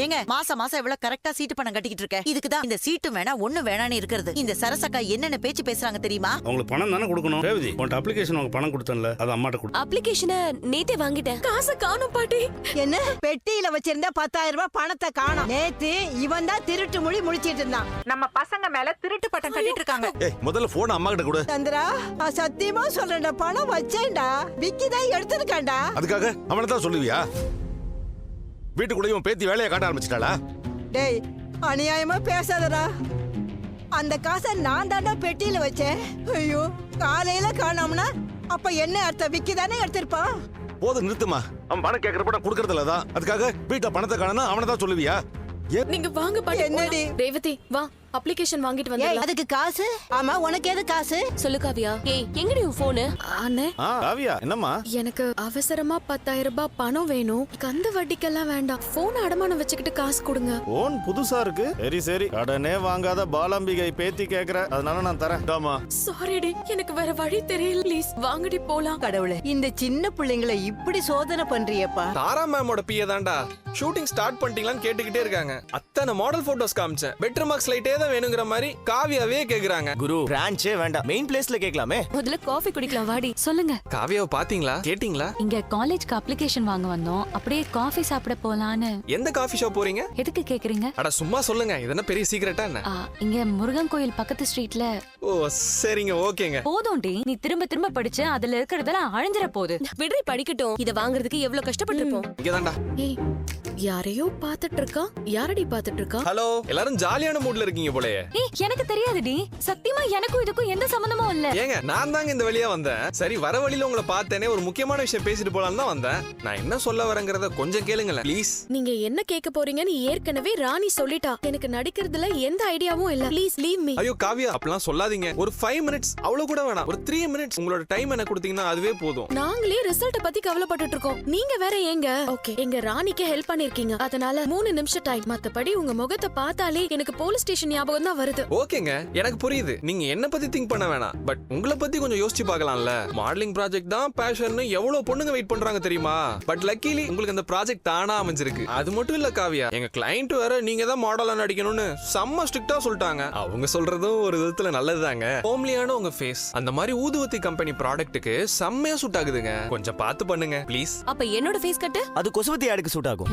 ஏங்க மாசம் இவ்வளவு கரெக்டா சீட்டு பணம் கட்டிக்கிட்டு இருக்க. இதுக்குதான் இந்த சீட்டு வேணா ஒண்ணு வேணான்னு இருக்கிறது. இந்த சரசக்கா என்னென்ன பேச்சு பேசுறாங்க தெரியுமா? உங்களுக்கு பணம் தானே கொடுக்கணும். ரேவதி உன்கிட்ட அப்ளிகேஷன் உங்க பணம் கொடுத்தேன்ல, அது அம்மாட்ட கொடு. அப்ளிகேஷனை நேத்தே வாங்கிட்டேன். காசை காணும் பாட்டி. என்ன பெட்டியில வச்சிருந்த 10,000 ரூபாய் பணத்தை காணோம். நேத்து இவன் தான் திருட்டு மொழி முடிச்சிட்டு இருந்தான். நம்ம பசங்க மேல திருட்டு பட்டம் கட்டிட்டு இருக்காங்க. முதல்ல போன் அம்மா கிட்ட கொடு. சந்திரா நான் சத்தியமா சொல்றேன்டா, பணம் வச்சேன்டா. விக்கி தான் எடுத்துருக்காண்டா. அதுக்காக அவனை தான் சொல்லுவியா? வீட்டுக்குள்ள இவன் பேத்தி வேலையை காட்ட ஆரம்பிச்சிட்டாளா? டேய் அநியாயமா பேசாதடா. அந்த காசை நான் தாண்டா பெட்டியில வச்சேன். ஐயோ காலையில காணோம்னா அப்ப என்ன அர்த்தம்? விக்கி தானே எடுத்திருப்பான். போதும் நிறுத்துமா. அவன் பணம் கேட்கறப்ப நான் கொடுக்கறதுல தான். அதுக்காக வீட்டுல பணத்தை காணனா அவனை தான் சொல்லுவியா? நீங்க வாங்க பாட்டி. என்னடி? ரேவதி வா, அப்ளிகேஷன் வாங்கிட்டு ஏய், வந்துடலாம். அதுக்கு காசு? ஆமா உனக்கு எது காசு? சொல்லு காவியா. ஏய் எங்கடி உன் போனு? அண்ணே காவியா என்னம்மா? எனக்கு அவசரமா 10,000 ரூபாய் பணம் வேணும். கந்து வட்டிக்கெல்லாம் வேண்டாம். போன் அடமானம் வச்சுக்கிட்டு காசு கொடுங்க. போன் புதுசா இருக்கு. சரி சரி, கடனே வாங்காத பாலாம்பிகை பேத்தி கேக்குற, அதனால நான் தரேன். சாரிடி, எனக்கு வேற வழி தெரியல. ப்ளீஸ் வாங்கடி போலாம். கடவுளே, இந்த சின்ன பிள்ளைங்களை இப்படி சோதனை பண்றியப்பா. தாரா மேமோட பிஏ தான்டா. ஷூட்டிங் ஸ்டார்ட் பண்ணிட்டீங்களான்னு கேட்டுக்கிட்டே இருக்காங்க. அத்தனை மாடல் போட்டோஸ் காமிச்சேன். பெட்டர் மார்க்ஸ் லைட்டே தான் வேணுங்கிற மாதிரி காவியாவே கேக்குறாங்க. குரு பிரான்ச்சே வேண்டாம், மெயின் பிளேஸ்ல கேட்கலாமே. முதல்ல காஃபி குடிக்கலாம் வாடி. சொல்லுங்க. காவியாவை பாத்தீங்களா? கேட்டீங்களா? இங்க காலேஜ்க்கு அப்ளிகேஷன் வாங்க வந்தோம். அப்படியே காஃபி சாப்பிட போலான்னு. எந்த காஃபி ஷாப் போறீங்க? எதுக்கு கேக்குறீங்க? அட சும்மா சொல்லுங்க, இதென்ன பெரிய சீக்கிரட்டா என்ன? இங்க முருகன் கோயில் பக்கத்து ஸ்ட்ரீட்ல. ஓ சரிங்க, ஓகேங்க. போதும்டி, நீ திரும்ப திரும்ப படிச்சு அதுல இருக்கிறதெல்லாம் அழிஞ்சிர போகுது. விடுறி படிக்கட்டும். இத வாங்குறதுக்கு எவ்வளவு கஷ்டப்பட்டிருப்போம். இங்கதான்டா. ஏய் யாரையோ பாத்துட்டு இருக்கா. யாரடி பாத்துட்டு இருக்கா? ஹலோ, எல்லாரும் ஜாலியான மூட்ல இருக்கீங்க போலயே. ஏய் எனக்கு தெரியாதுடி. சத்தியமா எனக்கும் இதுக்கும் எந்த சம்பந்தமும் இல்ல. ஏங்க நான் தாங்க இந்த வழியா வந்தேன். சரி, வர வழியில உங்களை பார்த்தேனே, ஒரு முக்கியமான விஷயம் பேசிட்டு போலான்னு தான் வந்தேன். நான் என்ன சொல்ல வரேங்கறத கொஞ்சம் கேளுங்களேன் ப்ளீஸ். நீங்க என்ன கேட்க போறீங்கன்னு ஏற்கனவே ராணி சொல்லிட்டா. எனக்கு நடிக்கிறதுல எந்த ஐடியாவும் இல்ல. Please leave me. ஐயோ காவியா, அப்படிலாம் சொல்லாதீங்க. ஒரு 5 மினிட்ஸ், அவ்வளவு கூட வேணாம். ஒரு 3 மினிட்ஸ் உங்களோட டைம் எனக்கு கொடுத்தீங்கன்னா அதுவே போதும். நாங்களே ரிசல்ட் பத்தி கவலைப்பட்டுட்டு இருக்கோம். நீங்க வேற ஏங்க? ஓகே, எங்க ராணிக்கு ஹெல்ப் பண்ணிருக்கீங்க, அதனால 3 நிமிஷம் டைம். மத்தபடி உங்க முகத்தை பார்த்தாலே எனக்கு போலீஸ் ஸ்டேஷன் ஞாபகம் தான் வருது. ஓகேங்க, எனக்கு புரியுது. நீங்க என்ன பத்தி திங்க் பண்ண வேணாம். பட் உங்களை பத்தி கொஞ்சம் யோசிச்சு பார்க்கலாம்ல. மாடலிங் ப்ராஜெக்ட் தான் பேஷன், எவ்வளவு பொண்ணுங்க வெயிட் பண்றாங்க தெரியுமா? பட் லக்கிலி உங்களுக்கு அந்த ப்ராஜெக்ட் தானா அமைஞ்சிருக்கு. அது மட்டும் இல்ல காவியா, எங்க கிளையண்ட் வேற நீங்க தான் மாடலா நடிக்கணும்னு செம்ம ஸ்ட்ரிக்ட்டா சொல்லிட்டாங்க. அவங்க சொல்றதும் ஒரு விதத்துல நல்லதுதாங்க. ஹோம்லியான உங்க ஃபேஸ் அந்த மாதிரி ஊதுவத்தி கம்பெனி ப்ராடக்ட்டுக்கு செம்மையா சூட் ஆகுதுங்க. கொஞ்சம் பார்த்து பண்ணுங்க ப்ளீஸ். அப்ப என்னோட ஃபேஸ் கட்டு? அது கொசுவத்தி ஆடுக்கு சூட் ஆகும்.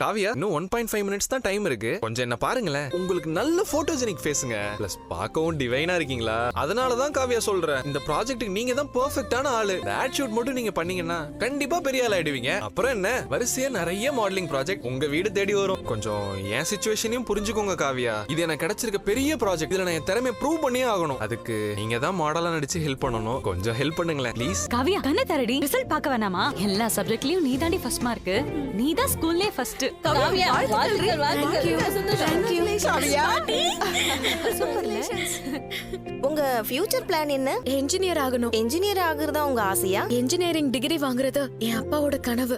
காவியா, இன்னும் 1.5 மினிட்ஸ் தான் டைம் இருக்கு. கொஞ்சம் என்ன பாருங்களேன். உங்களுக்கு நல்ல போட்டோஜெனிக் ஃபேஸ்ங்க. பிளஸ் பார்க்கவும் டிவைனா இருக்கீங்களா. அதனால தான் காவியா சொல்றேன், இந்த ப்ராஜெக்ட்டுக்கு நீங்க தான் பெர்ஃபெக்ட்டான ஆளு. ஆட் ஷூட் மட்டும் நீங்க பண்ணீங்கன்னா கண்டிப்பா பெரிய ஆள் ஆயிடுவீங்க. அப்புறம் என்ன, வரிசையா நிறைய மாடலிங் ப்ராஜெக்ட் உங்க வீடு தேடி வரும். கொஞ்சம் என் சிச்சுவேஷனையும் புரிஞ்சுக்கோங்க காவியா. இது எனக்கு கிடைச்சிருக்க பெரிய ப்ராஜெக்ட். இதுல நான் என் திறமையை ப்ரூவ் பண்ணியே ஆகணும். அதுக்கு நீங்க தான் மாடலா நடிச்சு ஹெல்ப் பண்ணணும். கொஞ்சம் ஹெல்ப் பண்ணுங்களேன் ப்ளீஸ். காவியா கண்ண தரடி. ரிசல்ட் பார்க்க வேணாமா? எல்லா சப்ஜெக்ட்லயும் நீ தாண்டி ஃபர்ஸ்ட் மார்க். நீ தான் ஸ்கூல்லே ஃபர்ஸ்ட். காவியா உங்க ஃபியூச்சர் பிளான் என்ன? என்ஜினியர் ஆகணும். என்ஜினியர் ஆகுறதா உங்க ஆசையா? என்ஜினியரிங் டிகிரி வாங்குறது என் அப்பாவோட கனவு.